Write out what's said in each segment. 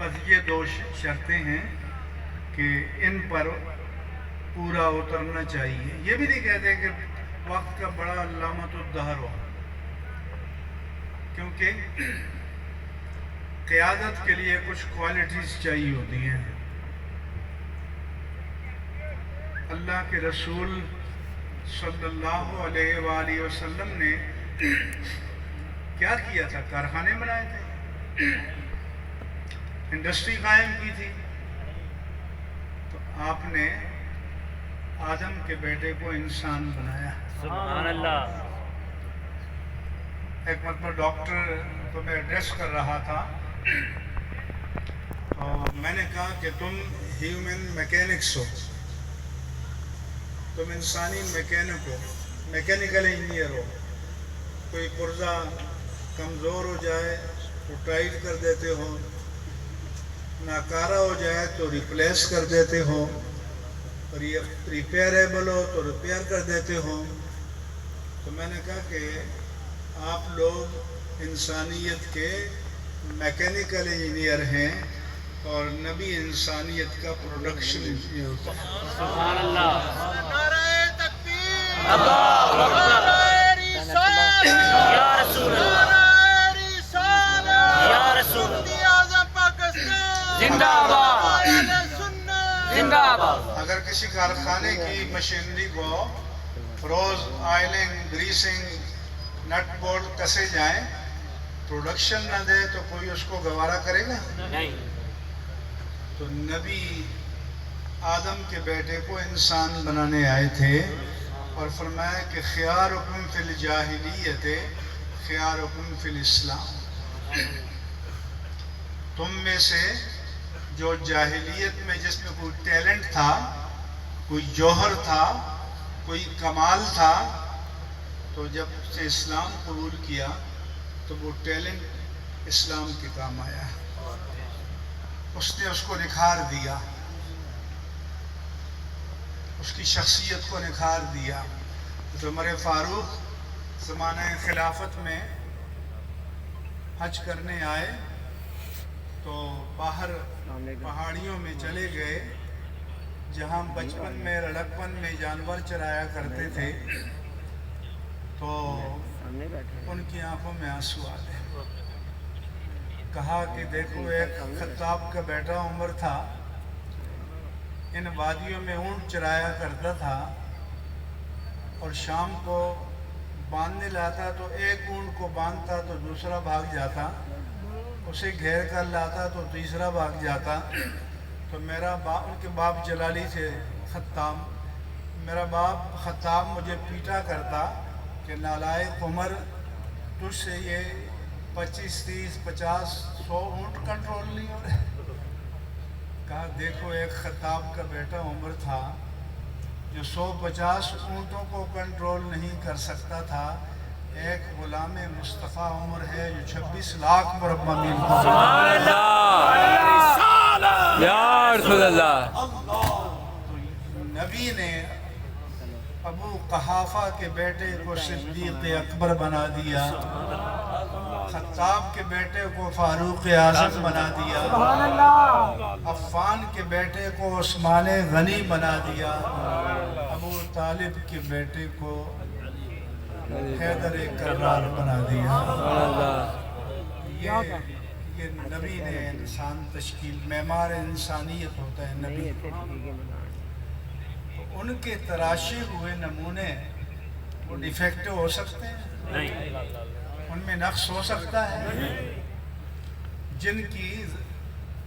بس یہ دو شرطیں ہیں کہ ان پر پورا اترنا چاہیے. یہ بھی نہیں کہتے کہ وقت کا بڑا علامت الدہر ہو، کیونکہ قیادت کے لیے کچھ کوالٹیز چاہیے ہوتی ہیں. اللہ کے رسول صلی اللہ علیہ وآلہ وسلم نے کیا کیا تھا؟ کارخانے بنائے تھے، انڈسٹری قائم کی تھی. تو آپ نے آدم کے بیٹے کو انسان بنایا. سبحان اللہ. ایک مرتبہ ڈاکٹر کو میں ایڈریس کر رہا تھا، تو میں نے کہا کہ تم ہیومن میکینکس ہو، تم انسانی میکینک ہو، میکینیکل انجینئر ہو. کوئی پرزہ کمزور ہو جائے تو ٹائٹ کر دیتے ہو، ناکارہ ہو جائے تو ریپلیس کر دیتے ہو، اور یہ ریپیئریبل ہو تو ریپیئر کر دیتے ہو. تو میں نے کہا کہ آپ لوگ انسانیت کے میکینیکل انجینئر ہیں اور نبی انسانیت کا پروڈکشن انجینئر. سبحان اللہ. نعرہ تکبیر، اللہ اکبر. نعرہ رسالت، یا رسول اللہ. نعرہ رسالت، یا رسول اللہ. مفتی اعظم پاکستان زندہ آباد. اہل سنت زندہ آباد. اگر کسی کارخانے کی مشینری کو روز آئلنگ، گریسنگ، نٹ بولٹ کسے جائیں، پروڈکشن نہ دے تو کوئی اس کو گوارا کرے گا؟ نہیں. تو نبی آدم کے بیٹے کو انسان بنانے آئے تھے اور فرمایا کہ خیارکم فی الجاہلیت خیارکم فی الاسلام. تم میں سے جو جاہلیت میں جس میں کوئی ٹیلنٹ تھا، کوئی جوہر تھا، کوئی کمال تھا، تو جب سے اسلام قبول کیا تو وہ ٹیلنٹ اسلام کے کام آیا. اس نے اس کو نکھار دیا، اس کی شخصیت کو نکھار دیا. تو عمر فاروق زمانہ خلافت میں حج کرنے آئے تو باہر پہاڑیوں میں چلے گئے جہاں بچپن میں لڑکپن میں جانور چرایا کرتے تھے. تو ان کی آنکھوں میں آنسو آ گئے. کہا کہ دیکھو ایک خطاب کا بیٹا عمر تھا، ان وادیوں میں اونٹ چرایا کرتا تھا اور شام کو باندھنے لاتا تو ایک اونٹ کو باندھتا تو دوسرا بھاگ جاتا، اسے گھیر کر لاتا تو تیسرا بھاگ جاتا. تو میرا باپ، ان کے باپ جلالی تھے خطاب، میرا باپ خطاب مجھے پیٹا کرتا کہ نالائق عمر، تجھ سے یہ 25، 30، 50، 100 اونٹ کنٹرول نہیں ہو رہے. کہا دیکھو ایک خطاب کا بیٹا عمر تھا جو 150 اونٹوں کو کنٹرول نہیں کر سکتا تھا، ایک غلام مصطفیٰ عمر ہے جو 26 لاکھ مربع میل کا. سبحان اللہ. یا رسول اللہ. تو نبی نے ابو قحافہ کے بیٹے کو صدیق اکبر بنا دیا، خطاب کے بیٹے کو فاروق اعظم بنا دیا، عفان کے بیٹے کو عثمان غنی بنا دیا، ابو طالب کے بیٹے کو حیدر کرار بنا دیا. یہ نبی نے انسان تشکیل، معمار انسانیت ہوتا ہے نبی. ان کے تراشے ہوئے نمونے وہ ڈیفیکٹو ہو سکتے ہیں؟ نہیں. ان میں نقص ہو سکتا ہے؟ جن کی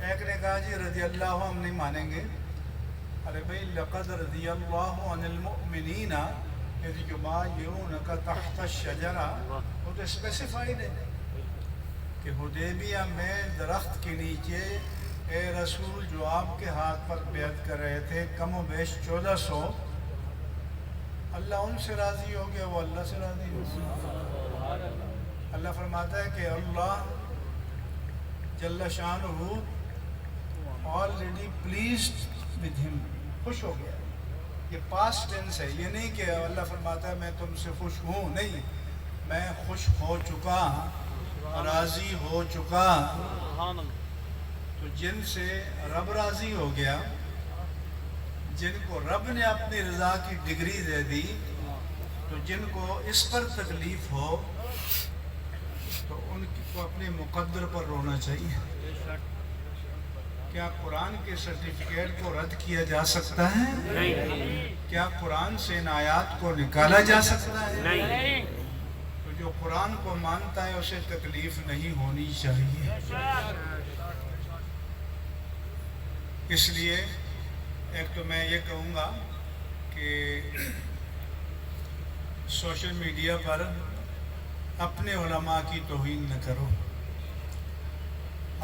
ایک نے کہا جی رضی اللہ ہم نہیں مانیں گے. ارے بھئی لقد رضی اللہ عن المؤمنین اذ یبایعونک تحت الشجرہ، وہ تو اسپیسیفائیڈ ہے کہ حدیبیہ میں درخت کے نیچے اے رسول جو آپ کے ہاتھ پر بیعت کر رہے تھے کم و بیش 1400، اللہ ان سے راضی ہو گیا، وہ اللہ سے راضی ہو گیا. اللہ فرماتا ہے کہ اللہ جل شانہ already pleased with him، خوش ہو گیا. یہ پاسٹ ٹینس ہے، یہ نہیں کہ اللہ فرماتا ہے میں تم سے خوش ہوں، نہیں، میں خوش ہو چکا، راضی ہو چکا. تو جن سے رب راضی ہو گیا، جن کو رب نے اپنی رضا کی ڈگری دے دی، تو جن کو اس پر تکلیف ہو تو ان کو اپنے مقدر پر رونا چاہیے۔ کیا قرآن کے سرٹیفکیٹ کو رد کیا جا سکتا ہے؟ نہیں، کیا قرآن سے ان آیات کو نکالا جا سکتا ہے؟ نہیں، تو جو قرآن کو مانتا ہے اسے تکلیف نہیں ہونی چاہیے۔ اس لیے ایک تو میں یہ کہوں گا کہ سوشل میڈیا پر اپنے علماء کی توہین نہ کرو۔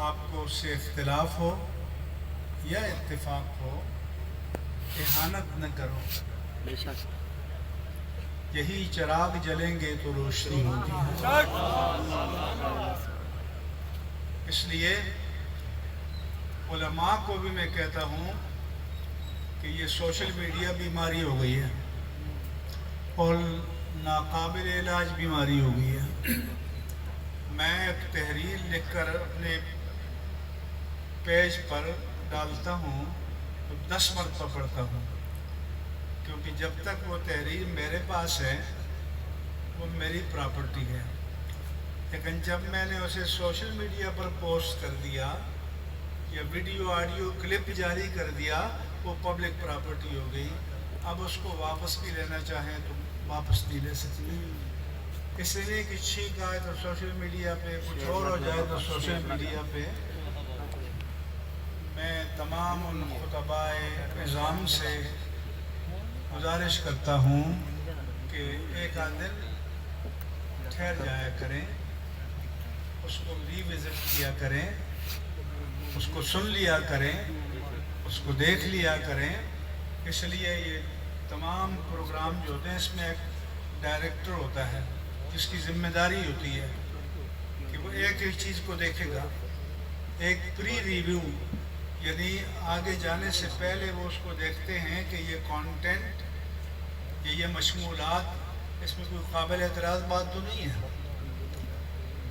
آپ کو اس سے اختلاف ہو یا اتفاق ہو، اہانت نہ کرو۔ بے شک، یہی چراغ جلیں گے تو روشنی ہوتی ہے۔ اس لیے علماء کو بھی میں کہتا ہوں کہ یہ سوشل میڈیا بیماری ہو گئی ہے اور ناقابل علاج بیماری ہو گئی ہے۔ میں ایک تحریر لکھ کر اپنے پیج پر ڈالتا ہوں تو 10 مرتبہ پڑھتا ہوں، کیونکہ جب تک وہ تحریر میرے پاس ہے وہ میری پراپرٹی ہے، لیکن جب میں نے اسے سوشل میڈیا پر پوسٹ کر دیا یا ویڈیو آڈیو کلپ جاری کر دیا، وہ پبلک پراپرٹی ہو گئی۔ اب اس کو واپس بھی لینا چاہیں تو واپس نہیں لے سکتے۔ اس لیے کہ چھینک آئے تو سوشل میڈیا پہ، کچھ اور ہو جائے تو سوشل میڈیا پہ۔ میں تمام ان خطباء نظام سے گزارش کرتا ہوں کہ ایک آدھ دن ٹھہر جایا کریں، اس کو ری وزٹ کیا کریں، اس کو سن لیا کریں، اس کو دیکھ لیا کریں۔ اس لیے یہ تمام پروگرام جو ہوتے ہیں اس میں ایک ڈائریکٹر ہوتا ہے جس کی ذمہ داری ہوتی ہے کہ وہ ایک ایک چیز کو دیکھے گا۔ ایک پری ریویو، یعنی آگے جانے سے پہلے وہ اس کو دیکھتے ہیں کہ یہ کانٹینٹ، یہ مشمولات، اس میں کوئی قابل اعتراض بات تو نہیں ہے۔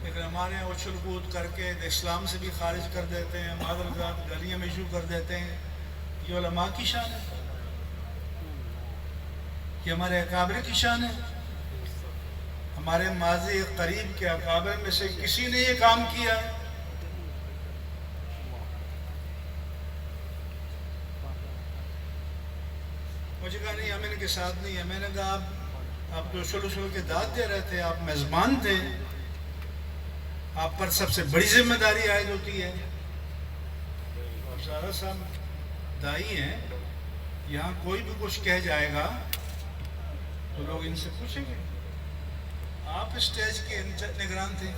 لیکن ہمارے یہاں اچھل کود کر کے اسلام سے بھی خارج کر دیتے ہیں، معذرت گالیاں میں ایشو کر دیتے ہیں۔ یہ علماء کی شان ہے، یہ ہمارے اکابر کی شان ہے۔ ہمارے ماضی قریب کے اکابر میں سے کسی نے یہ کام کیا ہے؟ مجھے کہا نہیں، ہم ان کے ساتھ نہیں ہیں۔ میں نے کہا آپ تو اچھل کے داد دے رہے تھے، آپ میزبان تھے، آپ پر سب سے بڑی ذمہ داری عائد ہوتی ہے۔ اور سارا صاحب دائی ہیں، یہاں کوئی بھی کچھ کہہ جائے گا تو لوگ ان سے پوچھیں گے۔ آپ اسٹیج کے نگران تھے۔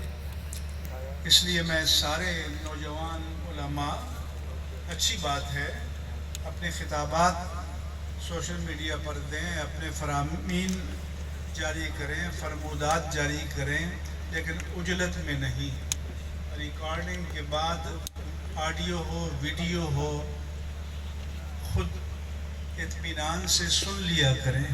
اس لیے میں سارے نوجوان علماء، اچھی بات ہے اپنے خطابات سوشل میڈیا پر دیں، اپنے فرامین جاری کریں، فرمودات جاری کریں، لیکن عجلت میں نہیں۔ ریکارڈنگ کے بعد آڈیو ہو، ویڈیو ہو، خود اطمینان سے سن لیا کریں۔